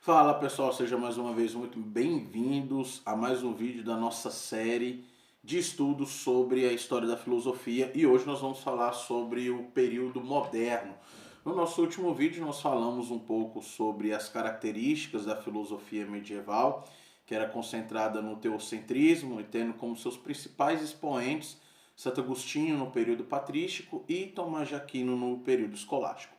Fala pessoal, sejam mais uma vez muito bem-vindos a mais um vídeo da nossa série de estudos sobre a história da filosofia e hoje nós vamos falar sobre o período moderno. No nosso último vídeo nós falamos um pouco sobre as características da filosofia medieval, que era concentrada no teocentrismo e tendo como seus principais expoentes Santo Agostinho no período patrístico e Tomás de Aquino no período escolástico.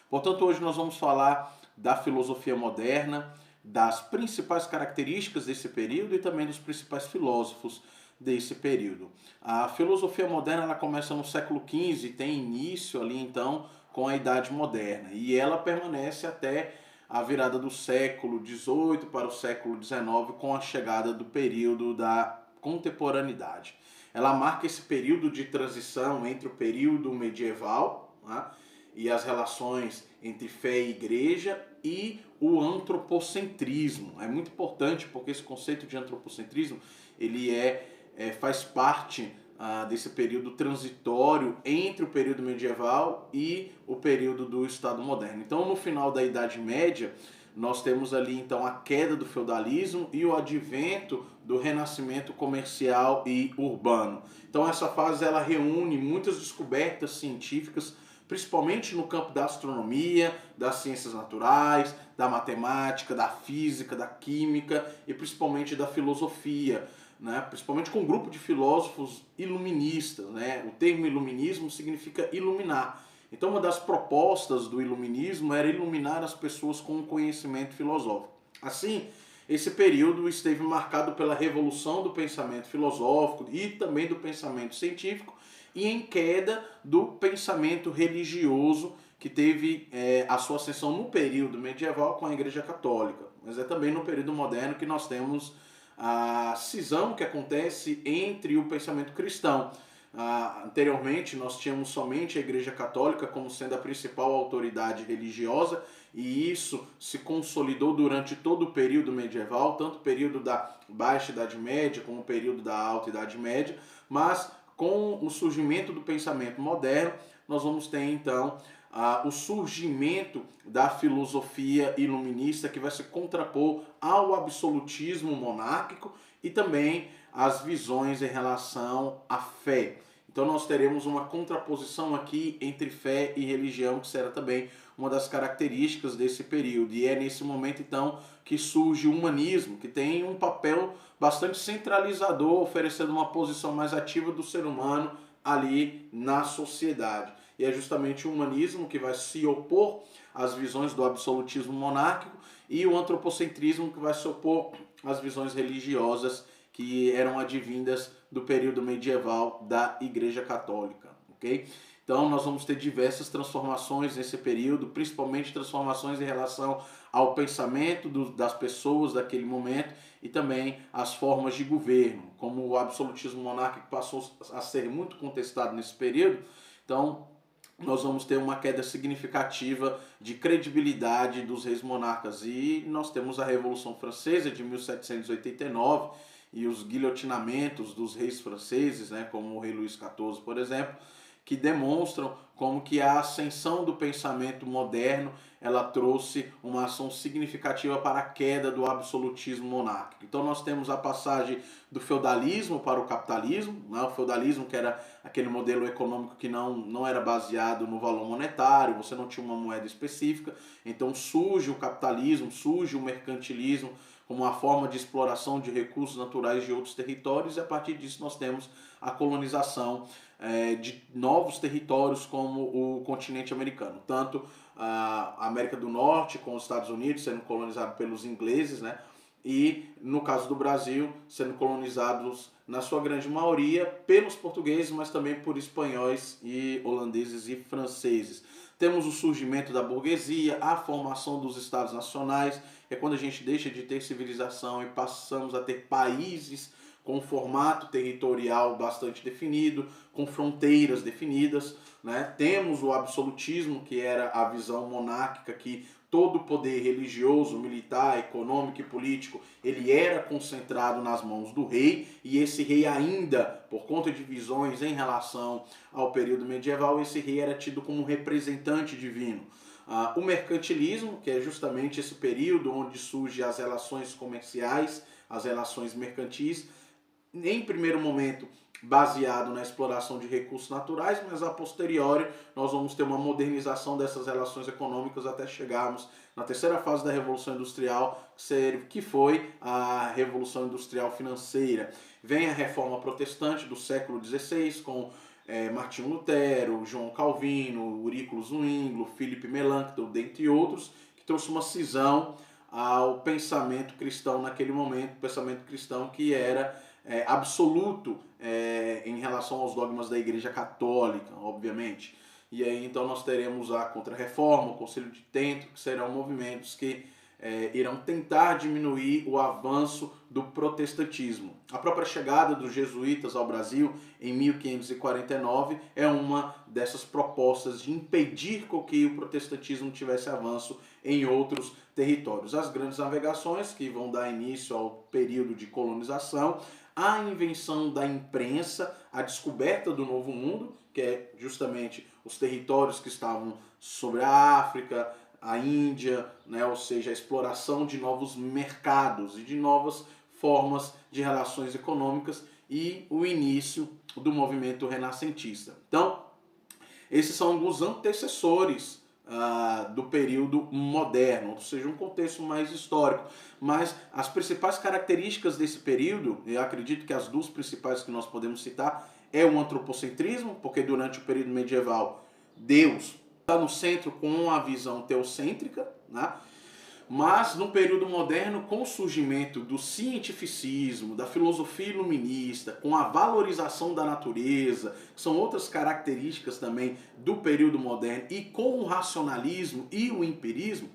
Portanto, hoje nós vamos falar da filosofia moderna, das principais características desse período e também dos principais filósofos desse período. A filosofia moderna ela começa no século XV e tem início ali então com a Idade Moderna e ela permanece até a virada do século XVIII para o século XIX com a chegada do período da contemporaneidade. Ela marca esse período de transição entre o período medieval, né, e as relações entre fé e igreja e o antropocentrismo. É muito importante porque esse conceito de antropocentrismo ele faz parte desse período transitório entre o período medieval e o período do Estado moderno. Então, no final da Idade Média, nós temos ali então a queda do feudalismo e o advento do renascimento comercial e urbano. Então essa fase ela reúne muitas descobertas científicas, principalmente no campo da astronomia, das ciências naturais, da matemática, da física, da química e principalmente da filosofia, né? Principalmente com um grupo de filósofos iluministas, né? O termo iluminismo significa iluminar. Então uma das propostas do iluminismo era iluminar as pessoas com o conhecimento filosófico. Assim, esse período esteve marcado pela revolução do pensamento filosófico e também do pensamento científico e em queda do pensamento religioso que teve a sua ascensão no período medieval com a Igreja Católica. Mas é também no período moderno que nós temos a cisão que acontece entre o pensamento cristão. Anteriormente nós tínhamos somente a Igreja Católica como sendo a principal autoridade religiosa e isso se consolidou durante todo o período medieval, tanto o período da Baixa Idade Média como o período da Alta Idade Média, mas com o surgimento do pensamento moderno nós vamos ter então o surgimento da filosofia iluminista que vai se contrapor ao absolutismo monárquico e também as visões em relação à fé. Então nós teremos uma contraposição aqui entre fé e religião, que será também uma das características desse período. E é nesse momento então que surge o humanismo, que tem um papel bastante centralizador, oferecendo uma posição mais ativa do ser humano ali na sociedade. E é justamente o humanismo que vai se opor às visões do absolutismo monárquico e o antropocentrismo que vai se opor às visões religiosas que eram advindas do período medieval da Igreja Católica, ok? Então nós vamos ter diversas transformações nesse período, principalmente transformações em relação ao pensamento das pessoas daquele momento e também as formas de governo, como o absolutismo monárquico passou a ser muito contestado nesse período, então nós vamos ter uma queda significativa de credibilidade dos reis monarcas. E nós temos a Revolução Francesa de 1789 e os guilhotinamentos dos reis franceses, né, como o rei Luís XIV, por exemplo, que demonstram como que a ascensão do pensamento moderno ela trouxe uma ação significativa para a queda do absolutismo monárquico. Então nós temos a passagem do feudalismo para o capitalismo, né? O feudalismo que era aquele modelo econômico que não era baseado no valor monetário, você não tinha uma moeda específica, então surge o capitalismo, surge o mercantilismo como uma forma de exploração de recursos naturais de outros territórios e a partir disso nós temos a colonização de novos territórios como o continente americano, tanto a América do Norte com os Estados Unidos sendo colonizado pelos ingleses, né? E no caso do Brasil sendo colonizados na sua grande maioria pelos portugueses, mas também por espanhóis e holandeses e franceses. Temos o surgimento da burguesia, a formação dos estados nacionais, é quando a gente deixa de ter civilização e passamos a ter países com um formato territorial bastante definido, com fronteiras definidas, né? Temos o absolutismo, que era a visão monárquica que todo o poder religioso, militar, econômico e político, ele era concentrado nas mãos do rei, e esse rei ainda, por conta de visões em relação ao período medieval, esse rei era tido como um representante divino. o mercantilismo, que é justamente esse período onde surgem as relações comerciais, as relações mercantis, em primeiro momento baseado na exploração de recursos naturais, mas a posteriori nós vamos ter uma modernização dessas relações econômicas até chegarmos na terceira fase da Revolução Industrial, que foi a Revolução Industrial Financeira. Vem a Reforma Protestante do século XVI, com Martinho Lutero, João Calvino, Eurículo Zwingli, Philippe Melanchthon, dentre outros, que trouxe uma cisão ao pensamento cristão naquele momento, pensamento cristão que era absoluto em relação aos dogmas da Igreja Católica, obviamente. E aí então nós teremos a Contra-Reforma, o Concílio de Trento, que serão movimentos que irão tentar diminuir o avanço do protestantismo. A própria chegada dos jesuítas ao Brasil em 1549 é uma dessas propostas de impedir com que o protestantismo tivesse avanço em outros territórios. As grandes navegações, que vão dar início ao período de colonização, a invenção da imprensa, a descoberta do Novo Mundo, que é justamente os territórios que estavam sobre a África, a Índia, né? Ou seja, a exploração de novos mercados e de novas formas de relações econômicas e o início do movimento renascentista. Então, esses são alguns antecessores do período moderno, ou seja, um contexto mais histórico. Mas as principais características desse período, eu acredito que as duas principais que nós podemos citar, é o antropocentrismo, porque durante o período medieval Deus está no centro com a visão teocêntrica, né? Mas no período moderno, com o surgimento do cientificismo, da filosofia iluminista, com a valorização da natureza, que são outras características também do período moderno, e com o racionalismo e o empirismo,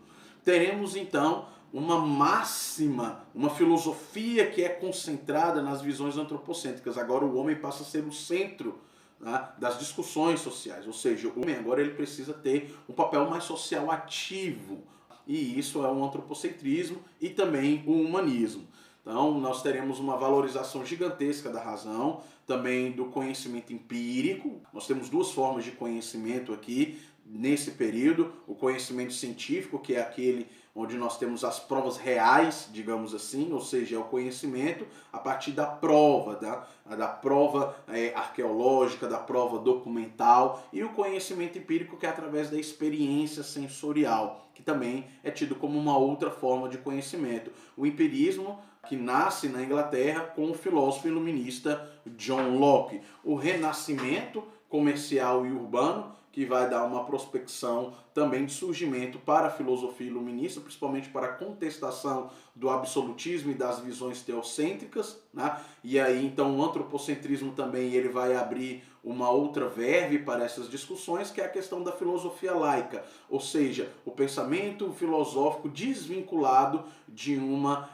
teremos então uma máxima, uma filosofia que é concentrada nas visões antropocêntricas. Agora o homem passa a ser o centro, né, das discussões sociais, ou seja, o homem agora ele precisa ter um papel mais social ativo. E isso é um antropocentrismo e também o humanismo. Então, nós teremos uma valorização gigantesca da razão, também do conhecimento empírico. Nós temos duas formas de conhecimento aqui nesse período. O conhecimento científico, que é aquele onde nós temos as provas reais, digamos assim, ou seja, é o conhecimento a partir da prova, da prova arqueológica, da prova documental, e o conhecimento empírico, que é através da experiência sensorial, que também é tido como uma outra forma de conhecimento. O empirismo, que nasce na Inglaterra com o filósofo iluminista John Locke. O renascimento comercial e urbano, que vai dar uma prospecção também de surgimento para a filosofia iluminista, principalmente para a contestação do absolutismo e das visões teocêntricas, né? E aí então o antropocentrismo também ele vai abrir uma outra verve para essas discussões, que é a questão da filosofia laica, ou seja, o pensamento filosófico desvinculado de uma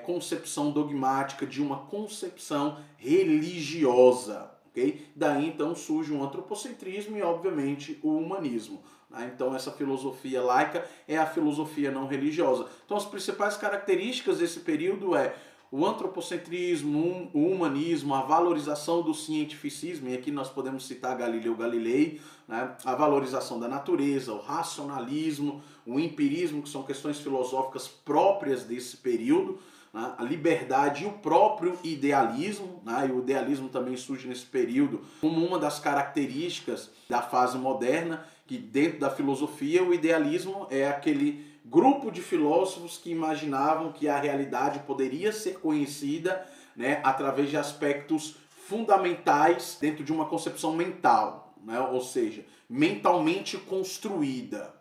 concepção dogmática, de uma concepção religiosa. Okay? Daí então surge um antropocentrismo e obviamente o humanismo. Né? Então essa filosofia laica é a filosofia não religiosa. Então as principais características desse período é o antropocentrismo, o humanismo, a valorização do cientificismo, e aqui nós podemos citar Galileu Galilei, né? A valorização da natureza, o racionalismo, o empirismo, que são questões filosóficas próprias desse período, né? A liberdade e o próprio idealismo, né? E o idealismo também surge nesse período como uma das características da fase moderna, que dentro da filosofia o idealismo é aquele grupo de filósofos que imaginavam que a realidade poderia ser conhecida, né, através de aspectos fundamentais dentro de uma concepção mental, né, ou seja, mentalmente construída,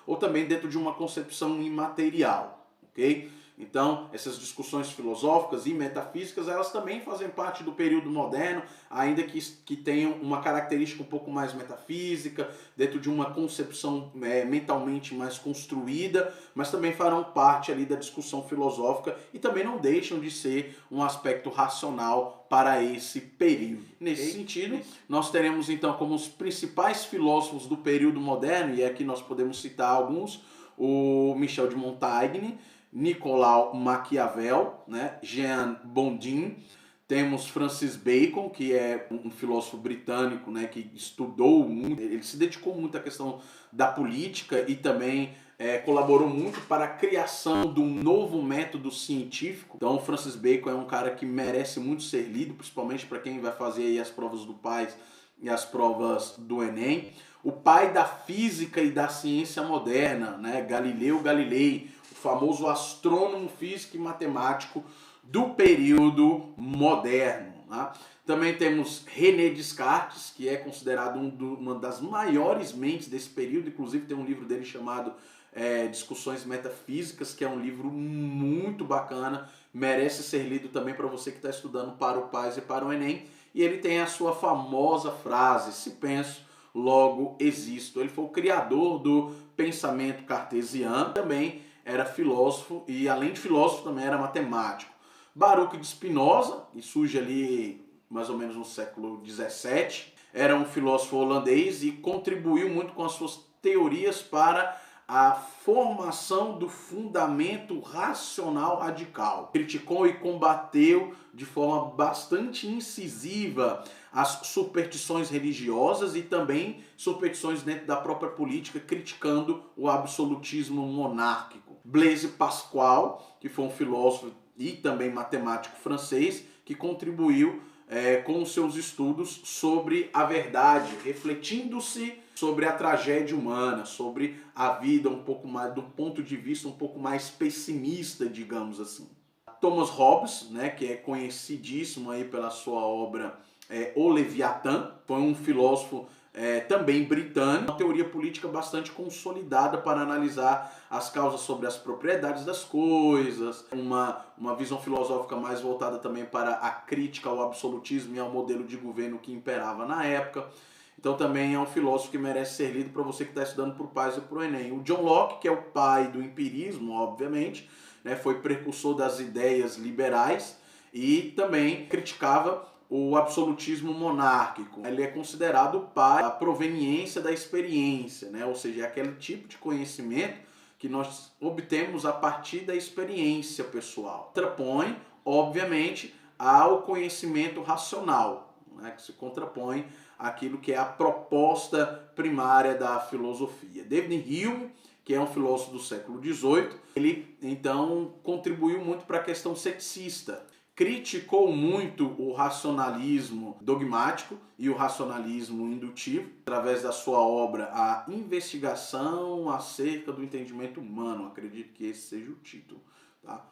ou também dentro de uma concepção imaterial, ok? Então, essas discussões filosóficas e metafísicas, elas também fazem parte do período moderno, ainda que tenham uma característica um pouco mais metafísica, dentro de uma concepção mentalmente mais construída, mas também farão parte ali da discussão filosófica e também não deixam de ser um aspecto racional para esse período. Nesse sentido, nós teremos então como os principais filósofos do período moderno, e aqui nós podemos citar alguns, o Michel de Montaigne, Nicolau Maquiavel, né, Jean Bodin, Temos Francis Bacon, que é um filósofo britânico, né, que estudou muito, ele se dedicou muito à questão da política e também colaborou muito para a criação de um novo método científico. Então, Francis Bacon é um cara que merece muito ser lido, principalmente para quem vai fazer aí as provas do PAS e as provas do Enem. O pai da física e da ciência moderna, né, Galileu Galilei, o famoso astrônomo, físico e matemático do período moderno. Né? Também temos René Descartes, que é considerado uma das maiores mentes desse período, inclusive tem um livro dele chamado Discussões Metafísicas, que é um livro muito bacana, merece ser lido também para você que está estudando para o PAS e para o Enem. E ele tem a sua famosa frase: se penso, logo existo. Ele foi o criador do pensamento cartesiano, também era filósofo e, além de filósofo, também era matemático. Baruch de Spinoza, que surge ali mais ou menos no século XVII, era um filósofo holandês e contribuiu muito com as suas teorias para a formação do fundamento racional radical. Criticou e combateu de forma bastante incisiva as superstições religiosas e também superstições dentro da própria política, criticando o absolutismo monárquico. Blaise Pascal, que foi um filósofo e também matemático francês, que contribuiu com os seus estudos sobre a verdade, refletindo-se sobre a tragédia humana, sobre a vida um pouco mais, do ponto de vista um pouco mais pessimista, digamos assim. Thomas Hobbes, né, que é conhecidíssimo aí pela sua obra O Leviatã, foi um filósofo também britânico, uma teoria política bastante consolidada para analisar as causas sobre as propriedades das coisas, uma visão filosófica mais voltada também para a crítica ao absolutismo e ao modelo de governo que imperava na época. Então também é um filósofo que merece ser lido para você que está estudando para o PAS e para o Enem. O John Locke, que é o pai do empirismo, obviamente, né, foi precursor das ideias liberais e também criticava o absolutismo monárquico. Ele é considerado o pai da proveniência da experiência, né? Ou seja, é aquele tipo de conhecimento que nós obtemos a partir da experiência pessoal. Contrapõe, obviamente, ao conhecimento racional, né? Que se contrapõe àquilo que é a proposta primária da filosofia. David Hume, que é um filósofo do século XVIII, ele então contribuiu muito para a questão ceticista. Criticou muito o racionalismo dogmático e o racionalismo indutivo, através da sua obra A Investigação acerca do Entendimento Humano, acredito que esse seja o título. Tá?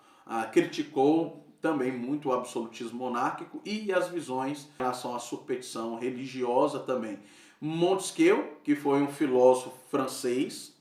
Criticou também muito o absolutismo monárquico e as visões em relação à superstição religiosa também. Montesquieu, que foi um filósofo francês,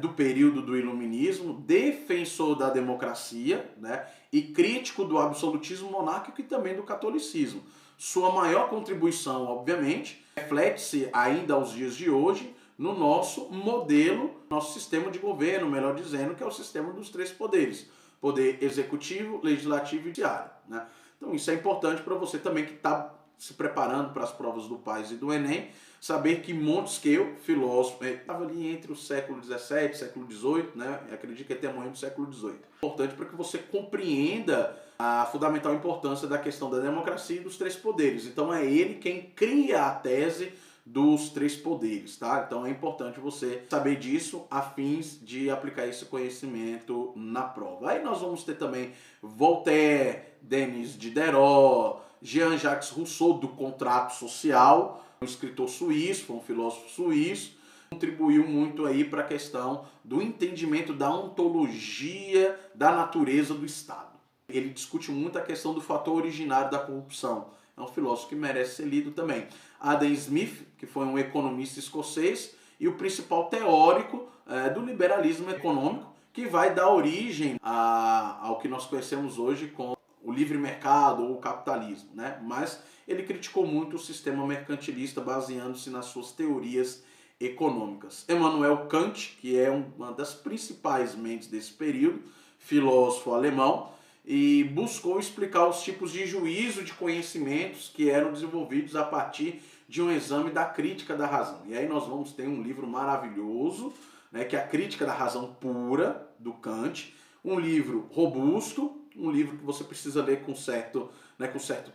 do período do iluminismo, defensor da democracia, né, e crítico do absolutismo monárquico e também do catolicismo. Sua maior contribuição, obviamente, reflete-se ainda aos dias de hoje no nosso modelo, nosso sistema de governo, melhor dizendo, que é o sistema dos três poderes: poder executivo, legislativo e judiciário, né? Então isso é importante para você também que está se preparando para as provas do PAS e do Enem, saber que Montesquieu, filósofo, estava ali entre o século XVII e século XVIII, né? Eu acredito que até morreu no século XVIII. Importante para que você compreenda a fundamental importância da questão da democracia e dos três poderes. Então é ele quem cria a tese dos três poderes, tá? Então é importante você saber disso a fins de aplicar esse conhecimento na prova. Aí nós vamos ter também Voltaire, Denis Diderot, Jean-Jacques Rousseau, do Contrato Social, um escritor suíço, foi um filósofo suíço, contribuiu muito aí para a questão do entendimento da ontologia da natureza do Estado. Ele discute muito a questão do fator originário da corrupção. É um filósofo que merece ser lido também. Adam Smith, que foi um economista escocês e o principal teórico do liberalismo econômico, que vai dar origem ao que nós conhecemos hoje como o livre mercado ou o capitalismo, né? Mas ele criticou muito o sistema mercantilista, baseando-se nas suas teorias econômicas. Immanuel Kant, que é uma das principais mentes desse período, filósofo alemão, e buscou explicar os tipos de juízo de conhecimentos que eram desenvolvidos a partir de um exame da crítica da razão. E aí nós vamos ter um livro maravilhoso, né, que é a Crítica da Razão Pura, do Kant, um livro robusto, um livro que você precisa ler com certo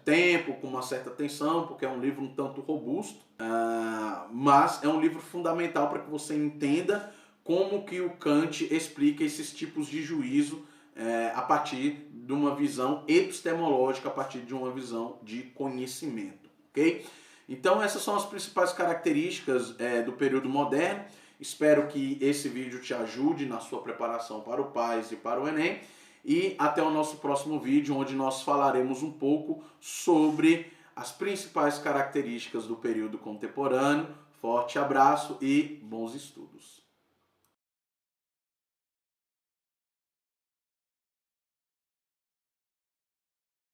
tempo, com uma certa atenção, porque é um livro um tanto robusto, mas é um livro fundamental para que você entenda como que o Kant explica esses tipos de juízo a partir de uma visão epistemológica, a partir de uma visão de conhecimento, ok? Então essas são as principais características do período moderno. Espero que esse vídeo te ajude na sua preparação para o PAS e para o Enem. E até o nosso próximo vídeo, onde nós falaremos um pouco sobre as principais características do período contemporâneo. Forte abraço e bons estudos!